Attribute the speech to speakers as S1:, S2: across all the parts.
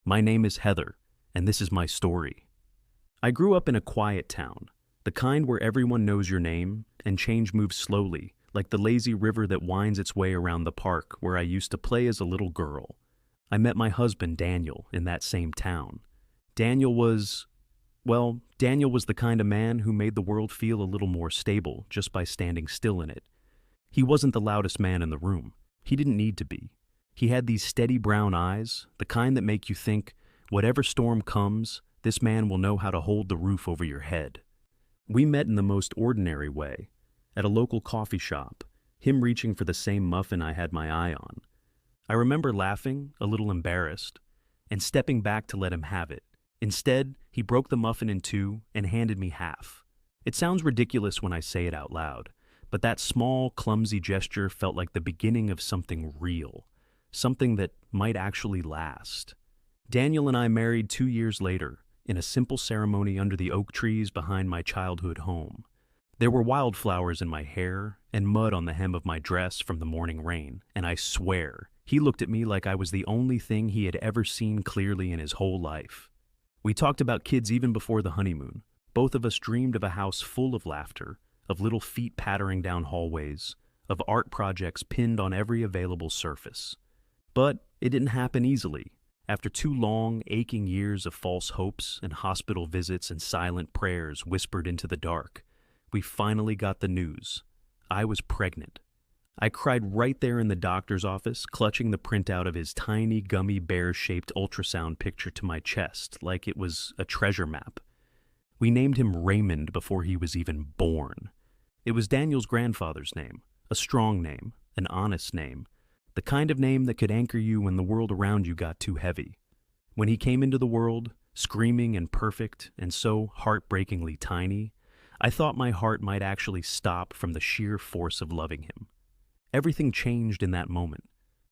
S1: My name is Heather, and this is my story. I grew up in a quiet town, the kind where everyone knows your name, and change moves slowly, like the lazy river that winds its way around the park where I used to play as a little girl. I met my husband, Daniel, in that same town. Daniel was, Daniel was the kind of man who made the world feel a little more stable just by standing still in it. He wasn't the loudest man in the room. He didn't need to be. He had these steady brown eyes, the kind that make you think, whatever storm comes, this man will know how to hold the roof over your head. We met in the most ordinary way, at a local coffee shop, him reaching for the same muffin I had my eye on. I remember laughing, a little embarrassed, and stepping back to let him have it. Instead, he broke the muffin in two and handed me half. It sounds ridiculous when I say it out loud, but that small, clumsy gesture felt like the beginning of something real, something that might actually last. Daniel and I married 2 years later, in a simple ceremony under the oak trees behind my childhood home. There were wildflowers in my hair and mud on the hem of my dress from the morning rain, and I swear, he looked at me like I was the only thing he had ever seen clearly in his whole life. We talked about kids even before the honeymoon. Both of us dreamed of a house full of laughter, of little feet pattering down hallways, of art projects pinned on every available surface. But it didn't happen easily. After 2 long, aching years of false hopes and hospital visits and silent prayers whispered into the dark, we finally got the news. I was pregnant. I cried right there in the doctor's office, clutching the printout of his tiny, gummy bear-shaped ultrasound picture to my chest like it was a treasure map. We named him Raymond before he was even born. It was Daniel's grandfather's name, a strong name, an honest name, the kind of name that could anchor you when the world around you got too heavy. When he came into the world, screaming and perfect and so heartbreakingly tiny, I thought my heart might actually stop from the sheer force of loving him. Everything changed in that moment.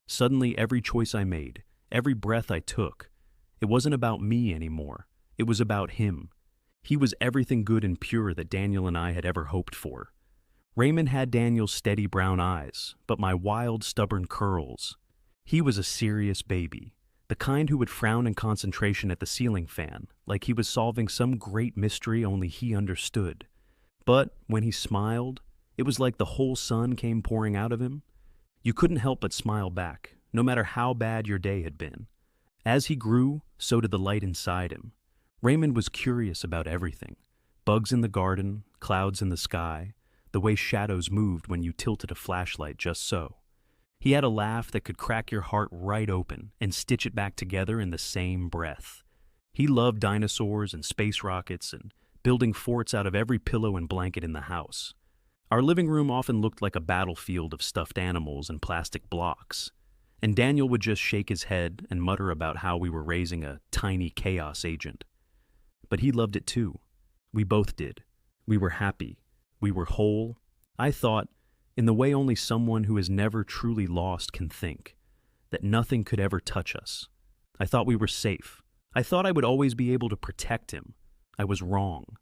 S1: Suddenly, every choice I made, every breath I took, it wasn't about me anymore. It was about him. He was everything good and pure that Daniel and I had ever hoped for. Raymond had Daniel's steady brown eyes, but my wild, stubborn curls. He was a serious baby, the kind who would frown in concentration at the ceiling fan, like he was solving some great mystery only he understood. But when he smiled, it was like the whole sun came pouring out of him. You couldn't help but smile back, no matter how bad your day had been. As he grew, so did the light inside him. Raymond was curious about everything. Bugs in the garden, clouds in the sky, the way shadows moved when you tilted a flashlight just so. He had a laugh that could crack your heart right open and stitch it back together in the same breath. He loved dinosaurs and space rockets and building forts out of every pillow and blanket in the house. Our living room often looked like a battlefield of stuffed animals and plastic blocks, and Daniel would just shake his head and mutter about how we were raising a tiny chaos agent. But he loved it too. We both did. We were happy. We were whole. I thought, in the way only someone who has never truly lost can think, that nothing could ever touch us. I thought we were safe. I thought I would always be able to protect him. I was wrong.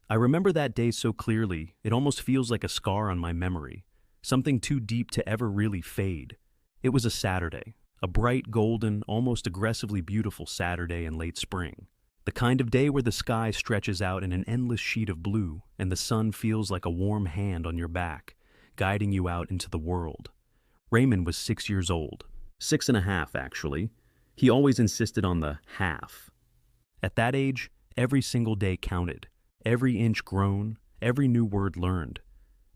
S1: I remember that day so clearly, it almost feels like a scar on my memory, something too deep to ever really fade. It was a Saturday, a bright, golden, almost aggressively beautiful Saturday in late spring. The kind of day where the sky stretches out in an endless sheet of blue and the sun feels like a warm hand on your back, guiding you out into the world. Raymond was 6 years old. 6.5, actually. He always insisted on the half. At that age, every single day counted. Every inch grown, every new word learned.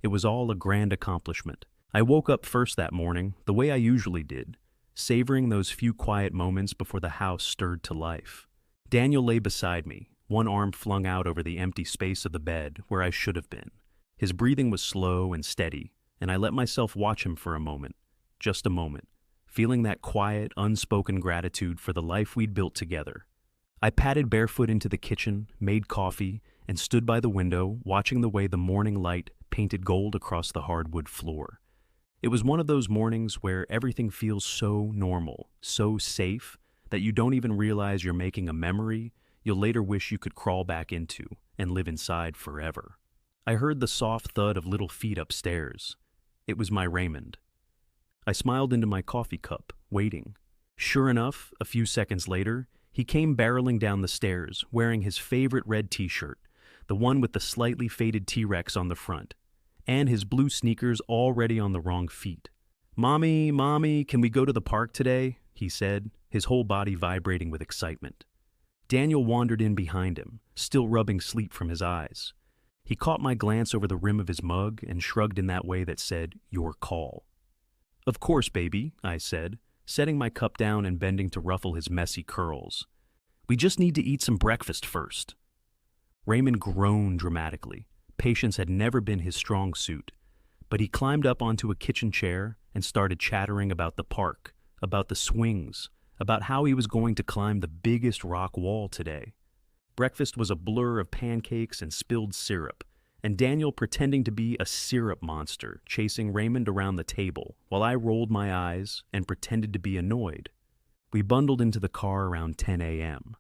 S1: It was all a grand accomplishment. I woke up first that morning, the way I usually did, savoring those few quiet moments before the house stirred to life. Daniel lay beside me, one arm flung out over the empty space of the bed where I should have been. His breathing was slow and steady, and I let myself watch him for a moment, just a moment, feeling that quiet, unspoken gratitude for the life we'd built together. I padded barefoot into the kitchen, made coffee, and stood by the window, watching the way the morning light painted gold across the hardwood floor. It was one of those mornings where everything feels so normal, so safe, that you don't even realize you're making a memory you'll later wish you could crawl back into and live inside forever. I heard the soft thud of little feet upstairs. It was my Raymond. I smiled into my coffee cup, waiting. Sure enough, a few seconds later, he came barreling down the stairs, wearing his favorite red t-shirt, the one with the slightly faded T-Rex on the front, and his blue sneakers already on the wrong feet. "Mommy, Mommy, can we go to the park today?" he said, his whole body vibrating with excitement. Daniel wandered in behind him, still rubbing sleep from his eyes. He caught my glance over the rim of his mug and shrugged in that way that said, "Your call." "Of course, baby," I said, setting my cup down and bending to ruffle his messy curls. "We just need to eat some breakfast first." Raymond groaned dramatically. Patience had never been his strong suit, but he climbed up onto a kitchen chair and started chattering about the park, about the swings, about how he was going to climb the biggest rock wall today. Breakfast was a blur of pancakes and spilled syrup, and Daniel pretending to be a syrup monster chasing Raymond around the table while I rolled my eyes and pretended to be annoyed. We bundled into the car around 10 a.m.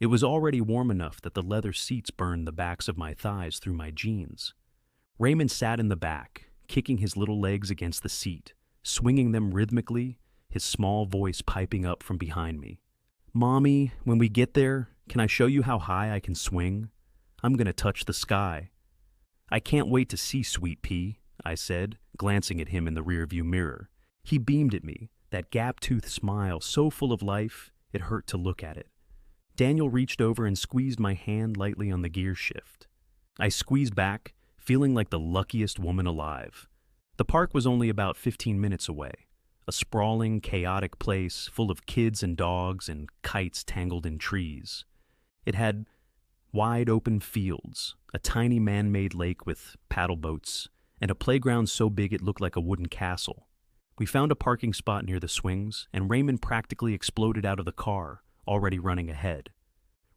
S1: It was already warm enough that the leather seats burned the backs of my thighs through my jeans. Raymond sat in the back, kicking his little legs against the seat, swinging them rhythmically, his small voice piping up from behind me. "Mommy, when we get there, can I show you how high I can swing? I'm gonna touch the sky." "I can't wait to see Sweet Pea," I said, glancing at him in the rearview mirror. He beamed at me, that gap-toothed smile so full of life, it hurt to look at it. Daniel reached over and squeezed my hand lightly on the gear shift. I squeezed back, feeling like the luckiest woman alive. The park was only about 15 minutes away, a sprawling, chaotic place full of kids and dogs and kites tangled in trees. It had wide open fields, a tiny man-made lake with paddle boats, and a playground so big it looked like a wooden castle. We found a parking spot near the swings, and Raymond practically exploded out of the car, already running ahead.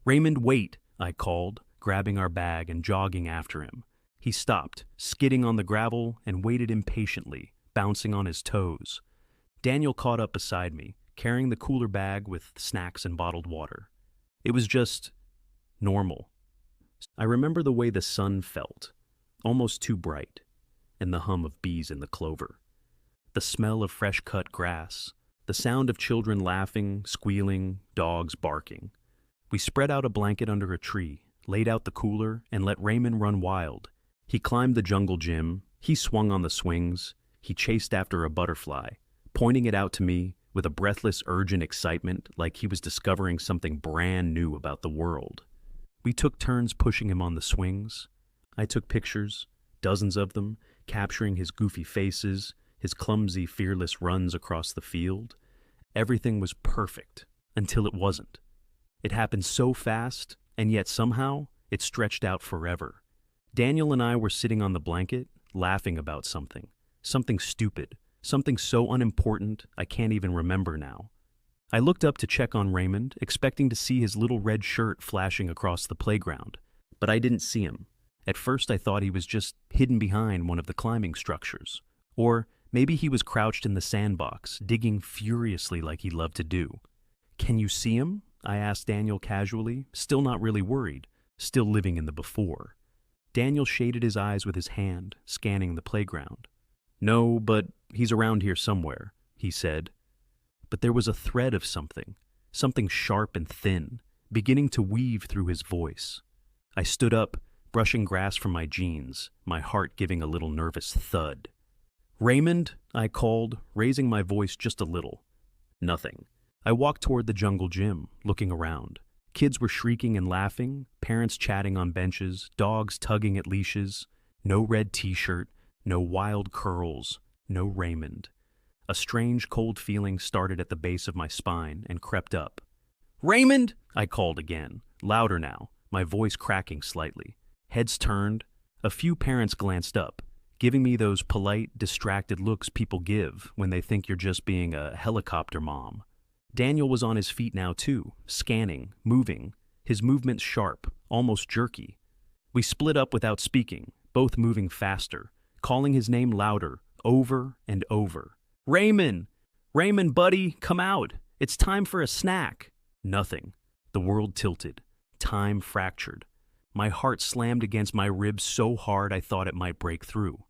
S1: "Raymond, wait," I called, grabbing our bag and jogging after him. He stopped, skidding on the gravel, and waited impatiently, bouncing on his toes. Daniel caught up beside me, carrying the cooler bag with snacks and bottled water. It was just normal. I remember the way the sun felt, almost too bright, and the hum of bees in the clover. The smell of fresh-cut grass, the sound of children laughing, squealing, dogs barking. We spread out a blanket under a tree, laid out the cooler, and let Raymond run wild. He climbed the jungle gym, he swung on the swings, he chased after a butterfly, pointing it out to me with a breathless, urgent excitement like he was discovering something brand new about the world. We took turns pushing him on the swings. I took pictures, dozens of them, capturing his goofy faces, his clumsy, fearless runs across the field. Everything was perfect, until it wasn't. It happened so fast, and yet somehow, it stretched out forever. Daniel and I were sitting on the blanket, laughing about something stupid, something so unimportant I can't even remember now. I looked up to check on Raymond, expecting to see his little red shirt flashing across the playground, but I didn't see him. At first I thought he was just hidden behind one of the climbing structures. Or maybe he was crouched in the sandbox, digging furiously like he loved to do. "Can you see him?" I asked Daniel casually, still not really worried, still living in the before. Daniel shaded his eyes with his hand, scanning the playground. "No, but he's around here somewhere," he said. But there was a thread of something sharp and thin, beginning to weave through his voice. I stood up, brushing grass from my jeans, my heart giving a little nervous thud. "Raymond," I called, raising my voice just a little. Nothing. I walked toward the jungle gym, looking around. Kids were shrieking and laughing, parents chatting on benches, dogs tugging at leashes. No red t-shirt, no wild curls, no Raymond. A strange, cold feeling started at the base of my spine and crept up. "Raymond!" I called again, louder now, my voice cracking slightly. Heads turned. A few parents glanced up, giving me those polite, distracted looks people give when they think you're just being a helicopter mom. Daniel was on his feet now too, scanning, moving, his movements sharp, almost jerky. We split up without speaking, both moving faster, calling his name louder, over and over. "Raymond! Raymond, buddy, come out! It's time for a snack!" Nothing. The world tilted. Time fractured. My heart slammed against my ribs so hard I thought it might break through.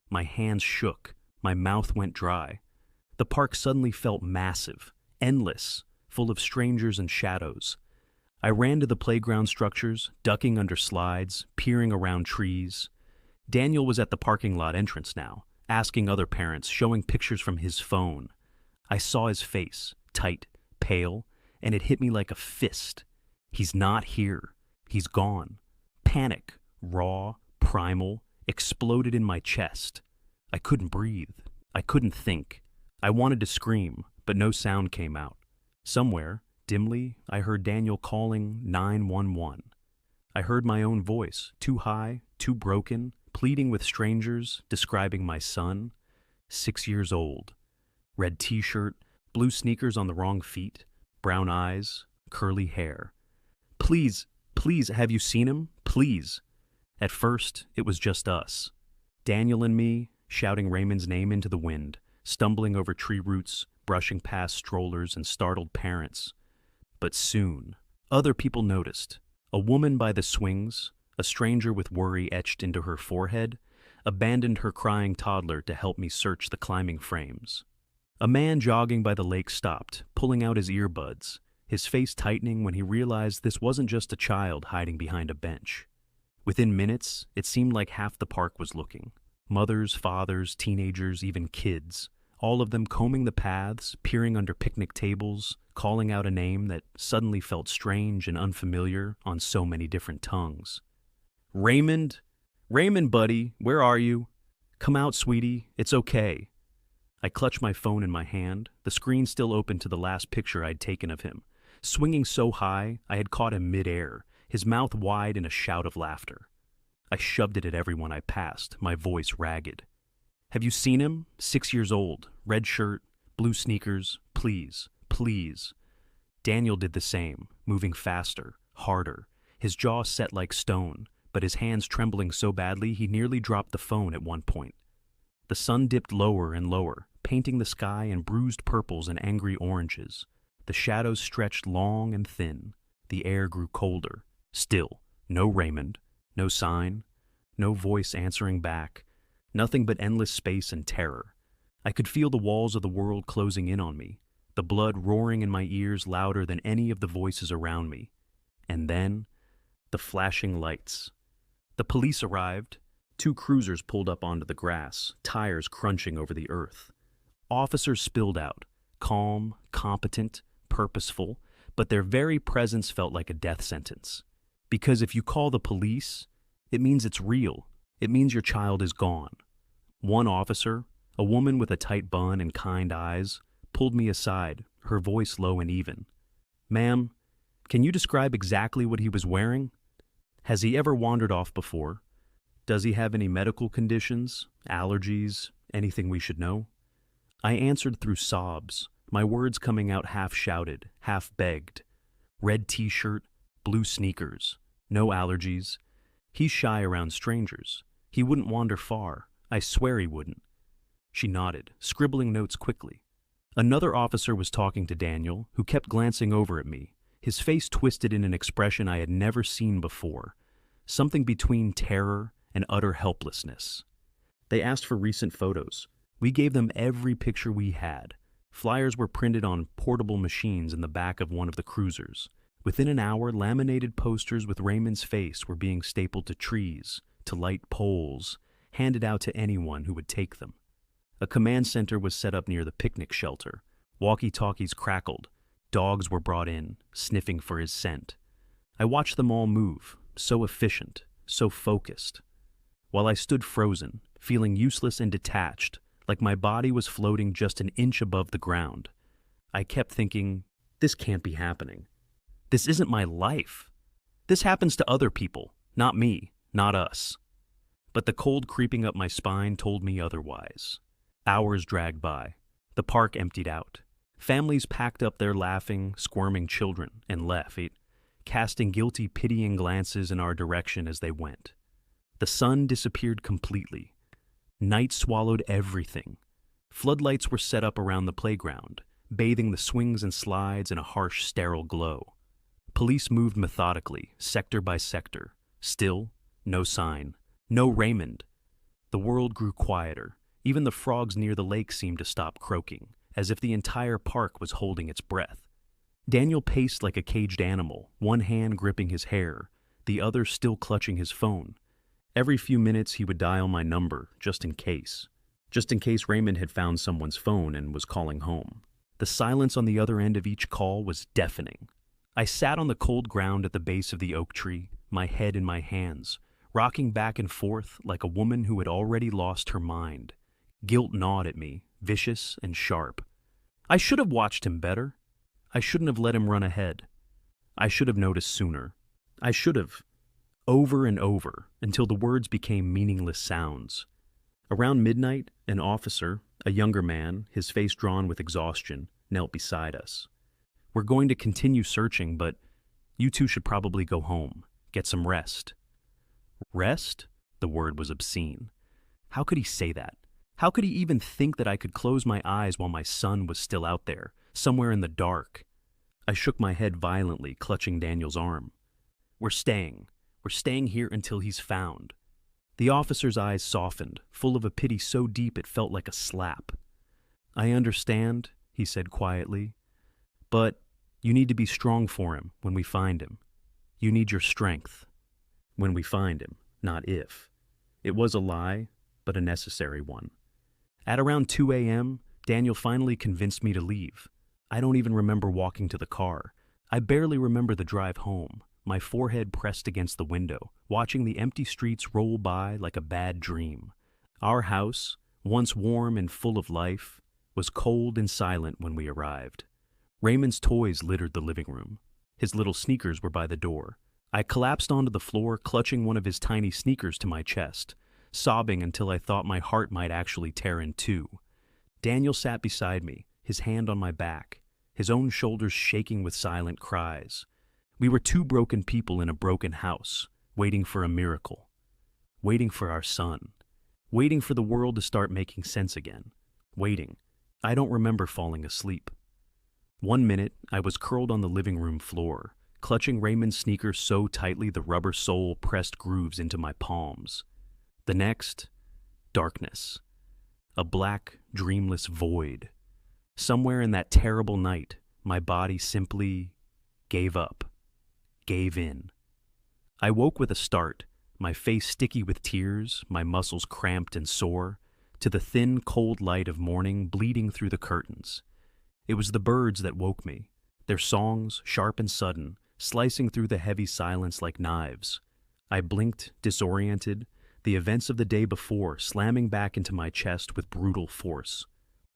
S1: My hands shook. My mouth went dry. The park suddenly felt massive, endless, full of strangers and shadows. I ran to the playground structures, ducking under slides, peering around trees. Daniel was at the parking lot entrance now, asking other parents, showing pictures from his phone. I saw his face, tight, pale, and it hit me like a fist. He's not here. He's gone. Panic, raw, primal, exploded in my chest. I couldn't breathe. I couldn't think. I wanted to scream, but no sound came out. Somewhere, dimly, I heard Daniel calling 911. I heard my own voice, too high, too broken, pleading with strangers, describing my son, 6 years old. Red t-shirt, blue sneakers on the wrong feet, brown eyes, curly hair. Please, please, have you seen him? Please. At first, it was just us. Daniel and me, shouting Raymond's name into the wind, stumbling over tree roots, brushing past strollers and startled parents. But soon, other people noticed. A woman by the swings, a stranger with worry etched into her forehead, abandoned her crying toddler to help me search the climbing frames. A man jogging by the lake stopped, pulling out his earbuds, his face tightening when he realized this wasn't just a child hiding behind a bench. Within minutes, it seemed like half the park was looking. Mothers, fathers, teenagers, even kids, all of them combing the paths, peering under picnic tables, calling out a name that suddenly felt strange and unfamiliar on so many different tongues. Raymond? Raymond, buddy, where are you? Come out, sweetie, it's okay. I clutched my phone in my hand, the screen still open to the last picture I'd taken of him. Swinging so high, I had caught him mid-air, his mouth wide in a shout of laughter. I shoved it at everyone I passed, my voice ragged. Have you seen him? 6 years old, red shirt, blue sneakers, please, please. Daniel did the same, moving faster, harder, his jaw set like stone, but his hands trembling so badly he nearly dropped the phone at one point. The sun dipped lower and lower, painting the sky in bruised purples and angry oranges. The shadows stretched long and thin. The air grew colder. Still, no Raymond, no sign, no voice answering back, nothing but endless space and terror. I could feel the walls of the world closing in on me, the blood roaring in my ears louder than any of the voices around me. And then, the flashing lights. The police arrived. 2 cruisers pulled up onto the grass, tires crunching over the earth. Officers spilled out, calm, competent, purposeful, but their very presence felt like a death sentence. Because if you call the police, it means it's real. It means your child is gone. One officer, a woman with a tight bun and kind eyes, pulled me aside, her voice low and even. Ma'am, can you describe exactly what he was wearing? Has he ever wandered off before? Does he have any medical conditions, allergies, anything we should know? I answered through sobs, my words coming out half shouted, half begged. Red t-shirt, blue sneakers, no allergies. He's shy around strangers. He wouldn't wander far. I swear he wouldn't. She nodded, scribbling notes quickly. Another officer was talking to Daniel, who kept glancing over at me, his face twisted in an expression I had never seen before, something between terror and utter helplessness. They asked for recent photos. We gave them every picture we had. Flyers were printed on portable machines in the back of one of the cruisers. Within an hour, laminated posters with Raymond's face were being stapled to trees, to light poles, handed out to anyone who would take them. A command center was set up near the picnic shelter. Walkie-talkies crackled. Dogs were brought in, sniffing for his scent. I watched them all move, so efficient, so focused. While I stood frozen, feeling useless and detached, like my body was floating just an inch above the ground, I kept thinking, this can't be happening. This isn't my life. This happens to other people, not me, not us. But the cold creeping up my spine told me otherwise. Hours dragged by. The park emptied out. Families packed up their laughing, squirming children and left, casting guilty, pitying glances in our direction as they went. The sun disappeared completely. Night swallowed everything. Floodlights were set up around the playground, bathing the swings and slides in a harsh, sterile glow. Police moved methodically, sector by sector. Still, no sign. No Raymond. The world grew quieter. Even the frogs near the lake seemed to stop croaking, as if the entire park was holding its breath. Daniel paced like a caged animal, one hand gripping his hair, the other still clutching his phone. Every few minutes he would dial my number, just in case. Just in case Raymond had found someone's phone and was calling home. The silence on the other end of each call was deafening. I sat on the cold ground at the base of the oak tree, my head in my hands, rocking back and forth like a woman who had already lost her mind. Guilt gnawed at me, vicious and sharp. I should have watched him better. I shouldn't have let him run ahead. I should have noticed sooner. I should have. Over and over, until the words became meaningless sounds. Around midnight, an officer, a younger man, his face drawn with exhaustion, knelt beside us. "We're going to continue searching, but you two should probably go home, get some rest." Rest? The word was obscene. How could he say that? How could he even think that I could close my eyes while my son was still out there, somewhere in the dark? I shook my head violently, clutching Daniel's arm. We're staying here until he's found." The officer's eyes softened, full of a pity so deep it felt like a slap. "I understand," he said quietly, "but you need to be strong for him when we find him. You need your strength. When we find him, not if." It was a lie, but a necessary one. At around 2 a.m., Daniel finally convinced me to leave. I don't even remember walking to the car. I barely remember the drive home, my forehead pressed against the window, watching the empty streets roll by like a bad dream. Our house, once warm and full of life, was cold and silent when we arrived. Raymond's toys littered the living room. His little sneakers were by the door. I collapsed onto the floor, clutching one of his tiny sneakers to my chest, sobbing until I thought my heart might actually tear in two. Daniel sat beside me, his hand on my back, his own shoulders shaking with silent cries. We were two broken people in a broken house, waiting for a miracle. Waiting for our son. Waiting for the world to start making sense again. Waiting. I don't remember falling asleep. One minute, I was curled on the living room floor, clutching Raymond's sneakers so tightly the rubber sole pressed grooves into my palms. The next, darkness. A black, dreamless void. Somewhere in that terrible night, my body simply gave up. Gave in. I woke with a start, my face sticky with tears, my muscles cramped and sore, to the thin, cold light of morning bleeding through the curtains. It was the birds that woke me, their songs, sharp and sudden, slicing through the heavy silence like knives. I blinked, disoriented, the events of the day before slamming back into my chest with brutal force.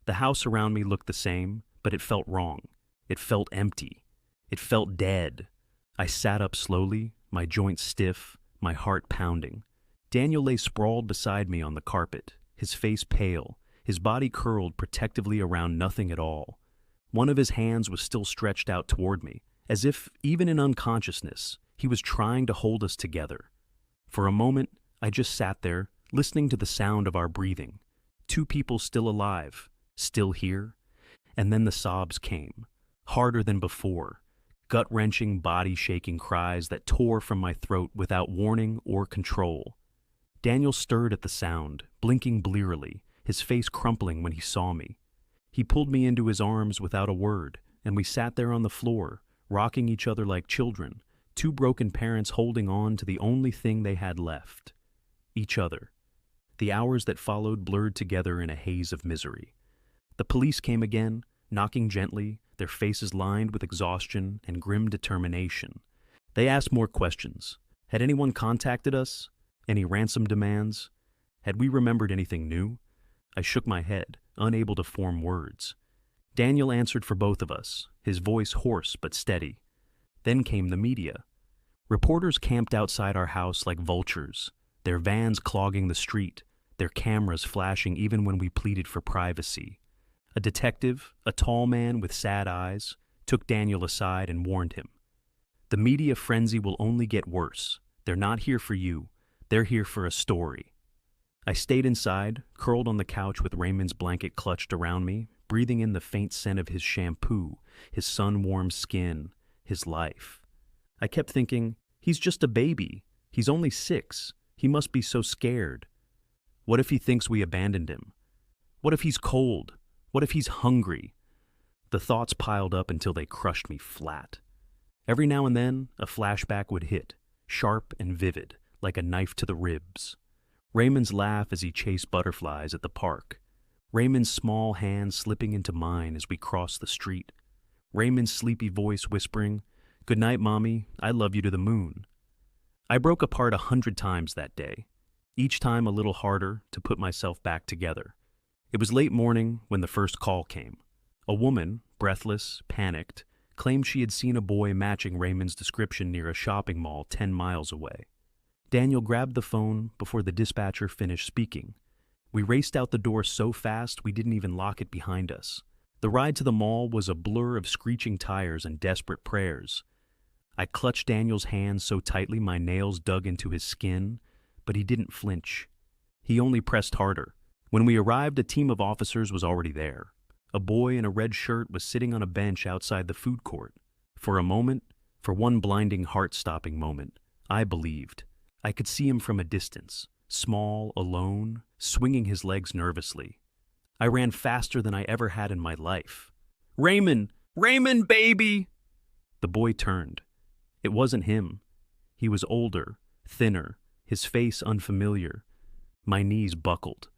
S1: The house around me looked the same, but it felt wrong. It felt empty. It felt dead. I sat up slowly, my joints stiff, my heart pounding. Daniel lay sprawled beside me on the carpet, his face pale, his body curled protectively around nothing at all. One of his hands was still stretched out toward me, as if, even in unconsciousness, he was trying to hold us together. For a moment, I just sat there, listening to the sound of our breathing. Two people still alive, still here. And then the sobs came, harder than before, gut-wrenching, body-shaking cries that tore from my throat without warning or control. Daniel stirred at the sound, blinking blearily, his face crumpling when he saw me. He pulled me into his arms without a word, and we sat there on the floor, rocking each other like children, two broken parents holding on to the only thing they had left. Each other. The hours that followed blurred together in a haze of misery. The police came again, knocking gently, their faces lined with exhaustion and grim determination. They asked more questions. Had anyone contacted us? Any ransom demands? Had we remembered anything new? I shook my head, unable to form words. Daniel answered for both of us, his voice hoarse but steady. Then came the media. Reporters camped outside our house like vultures, their vans clogging the street, their cameras flashing even when we pleaded for privacy. A detective, a tall man with sad eyes, took Daniel aside and warned him. The media frenzy will only get worse. They're not here for you. They're here for a story. I stayed inside, curled on the couch with Raymond's blanket clutched around me, breathing in the faint scent of his shampoo, his sun-warmed skin, his life. I kept thinking, he's just a baby. He's only 6. He must be so scared. What if he thinks we abandoned him? What if he's cold? What if he's hungry? The thoughts piled up until they crushed me flat. Every now and then, a flashback would hit, sharp and vivid, like a knife to the ribs. Raymond's laugh as he chased butterflies at the park. Raymond's small hand slipping into mine as we crossed the street. Raymond's sleepy voice whispering, "Good night, Mommy, I love you to the moon." I broke apart 100 times that day, each time a little harder to put myself back together. It was late morning when the first call came. A woman, breathless, panicked, claimed she had seen a boy matching Raymond's description near a shopping mall 10 miles away. Daniel grabbed the phone before the dispatcher finished speaking. We raced out the door so fast we didn't even lock it behind us. The ride to the mall was a blur of screeching tires and desperate prayers. I clutched Daniel's hand so tightly my nails dug into his skin, but he didn't flinch. He only pressed harder. When we arrived, a team of officers was already there. A boy in a red shirt was sitting on a bench outside the food court. For a moment, for one blinding, heart-stopping moment, I believed. I could see him from a distance, small, alone, swinging his legs nervously. I ran faster than I ever had in my life. "Raymond! Raymond, baby!" The boy turned. It wasn't him. He was older, thinner, his face unfamiliar. My knees buckled.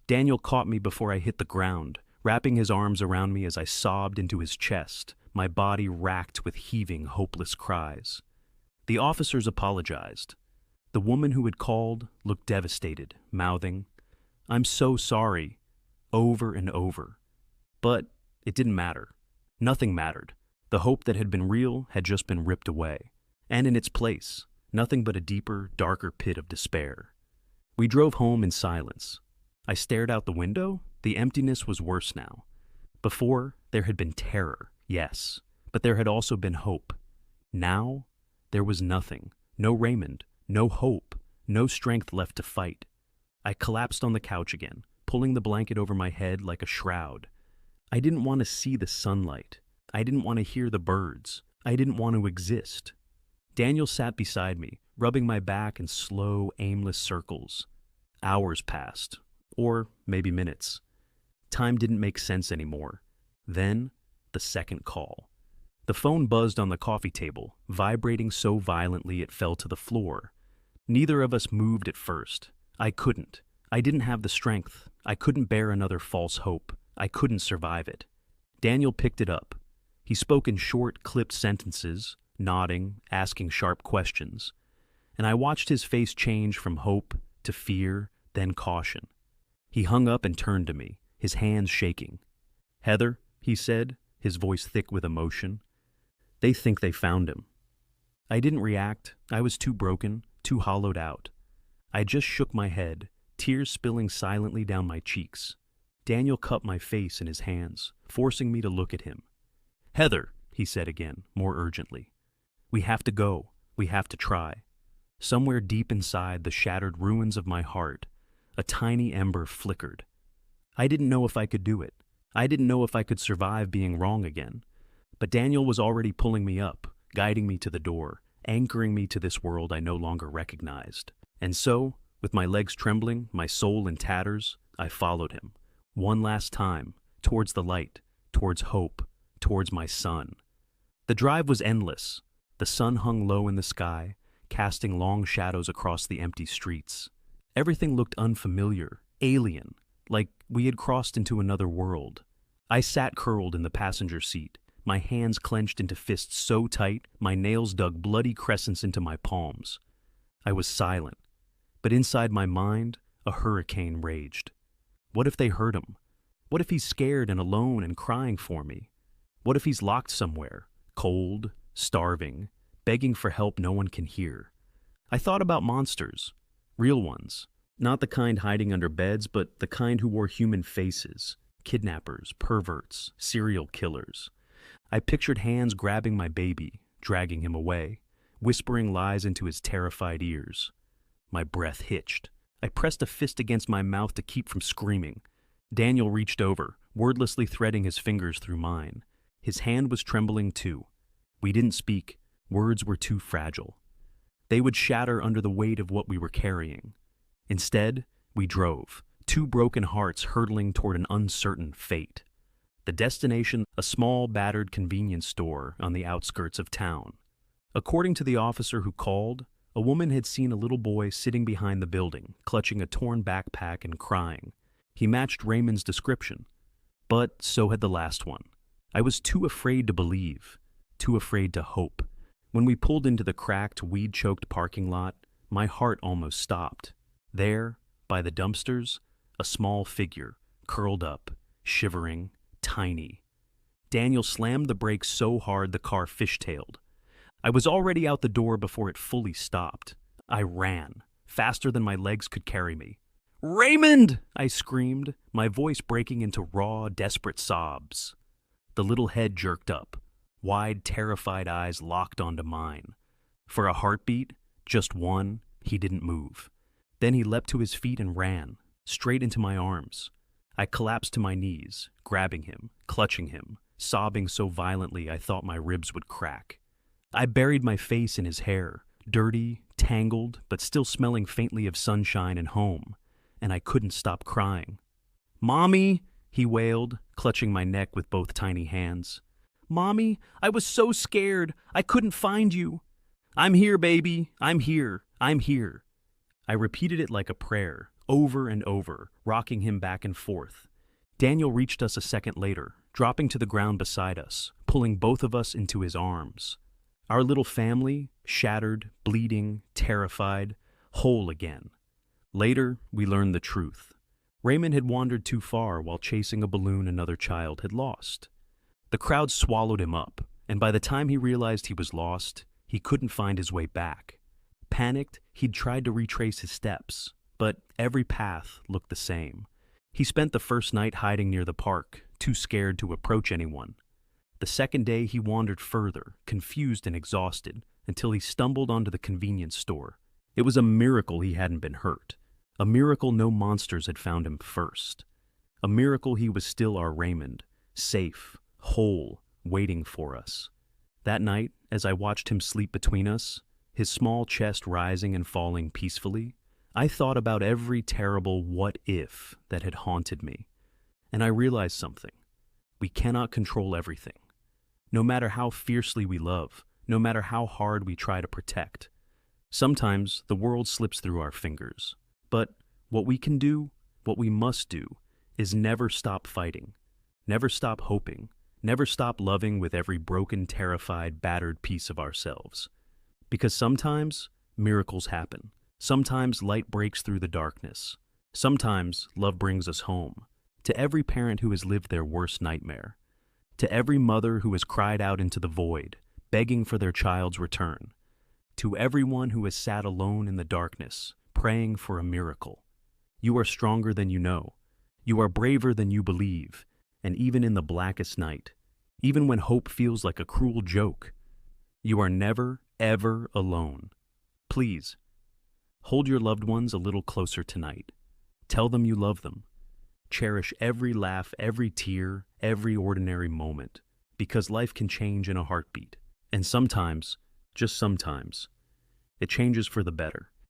S1: Daniel caught me before I hit the ground, wrapping his arms around me as I sobbed into his chest, my body racked with heaving, hopeless cries. The officers apologized. The woman who had called looked devastated, mouthing, "I'm so sorry," over and over. But it didn't matter. Nothing mattered. The hope that had been real had just been ripped away. And in its place, nothing but a deeper, darker pit of despair. We drove home in silence. I stared out the window. The emptiness was worse now. Before, there had been terror, yes, but there had also been hope. Now, there was nothing. No Raymond, no hope, no strength left to fight. I collapsed on the couch again, pulling the blanket over my head like a shroud. I didn't want to see the sunlight. I didn't want to hear the birds. I didn't want to exist. Daniel sat beside me, rubbing my back in slow, aimless circles. Hours passed, or maybe minutes. Time didn't make sense anymore. Then, the second call. The phone buzzed on the coffee table, vibrating so violently it fell to the floor. Neither of us moved at first. I couldn't. I didn't have the strength. I couldn't bear another false hope. I couldn't survive it. Daniel picked it up. He spoke in short, clipped sentences, nodding, asking sharp questions. And I watched his face change from hope to fear, then caution. He hung up and turned to me, his hands shaking. "Heather," he said, his voice thick with emotion, "they think they found him." I didn't react. I was too broken, too hollowed out. I just shook my head, tears spilling silently down my cheeks. Daniel cupped my face in his hands, forcing me to look at him. "Heather," he said again, more urgently. "We have to go. We have to try." Somewhere deep inside the shattered ruins of my heart, a tiny ember flickered. I didn't know if I could do it. I didn't know if I could survive being wrong again. But Daniel was already pulling me up, guiding me to the door, anchoring me to this world I no longer recognized. And so, with my legs trembling, my soul in tatters, I followed him. One last time, towards the light, towards hope, towards my son. The drive was endless. The sun hung low in the sky, casting long shadows across the empty streets. Everything looked unfamiliar, alien, like we had crossed into another world. I sat curled in the passenger seat, my hands clenched into fists so tight my nails dug bloody crescents into my palms. I was silent, but inside my mind, a hurricane raged. What if they heard him? What if he's scared and alone and crying for me? What if he's locked somewhere, cold, starving, begging for help no one can hear? I thought about monsters, real ones, not the kind hiding under beds, but the kind who wore human faces, kidnappers, perverts, serial killers. I pictured hands grabbing my baby, dragging him away, whispering lies into his terrified ears. My breath hitched. I pressed a fist against my mouth to keep from screaming. Daniel reached over, wordlessly threading his fingers through mine. His hand was trembling too. We didn't speak. Words were too fragile. They would shatter under the weight of what we were carrying. Instead, we drove, two broken hearts hurtling toward an uncertain fate. The destination, a small, battered convenience store on the outskirts of town. According to the officer who called, a woman had seen a little boy sitting behind the building, clutching a torn backpack and crying. He matched Raymond's description, but so had the last one. I was too afraid to believe, too afraid to hope. When we pulled into the cracked, weed-choked parking lot, my heart almost stopped. There, by the dumpsters, a small figure, curled up, shivering, tiny. Daniel slammed the brakes so hard the car fishtailed. I was already out the door before it fully stopped. I ran, faster than my legs could carry me. "Raymond!" I screamed, my voice breaking into raw, desperate sobs. The little head jerked up, wide, terrified eyes locked onto mine. For a heartbeat, just one, he didn't move. Then he leapt to his feet and ran, straight into my arms. I collapsed to my knees, grabbing him, clutching him, sobbing so violently I thought my ribs would crack. I buried my face in his hair, dirty, tangled, but still smelling faintly of sunshine and home, and I couldn't stop crying. "Mommy!" he wailed, clutching my neck with both tiny hands. "Mommy, I was so scared. I couldn't find you." "I'm here, baby. I'm here. I'm here." I repeated it like a prayer, over and over, rocking him back and forth. Daniel reached us a second later, dropping to the ground beside us, pulling both of us into his arms. Our little family, shattered, bleeding, terrified, whole again. Later, we learned the truth. Raymond had wandered too far while chasing a balloon another child had lost. The crowd swallowed him up, and by the time he realized he was lost, he couldn't find his way back. Panicked, he'd tried to retrace his steps, but every path looked the same. He spent the first night hiding near the park, too scared to approach anyone. The second day he wandered further, confused and exhausted, until he stumbled onto the convenience store. It was a miracle he hadn't been hurt. A miracle no monsters had found him first. A miracle he was still our Raymond, safe, whole, waiting for us. That night, as I watched him sleep between us, his small chest rising and falling peacefully, I thought about every terrible what-if that had haunted me. And I realized something. We cannot control everything. No matter how fiercely we love, no matter how hard we try to protect. Sometimes the world slips through our fingers. But what we can do, what we must do, is never stop fighting, never stop hoping, never stop loving with every broken, terrified, battered piece of ourselves. Because sometimes miracles happen. Sometimes light breaks through the darkness. Sometimes love brings us home. To every parent who has lived their worst nightmare. To every mother who has cried out into the void, begging for their child's return. To everyone who has sat alone in the darkness, praying for a miracle. You are stronger than you know. You are braver than you believe. And even in the blackest night, even when hope feels like a cruel joke, you are never, ever alone. Please, hold your loved ones a little closer tonight. Tell them you love them. Cherish every laugh, every tear, every ordinary moment, because life can change in a heartbeat. And sometimes, just sometimes, it changes for the better.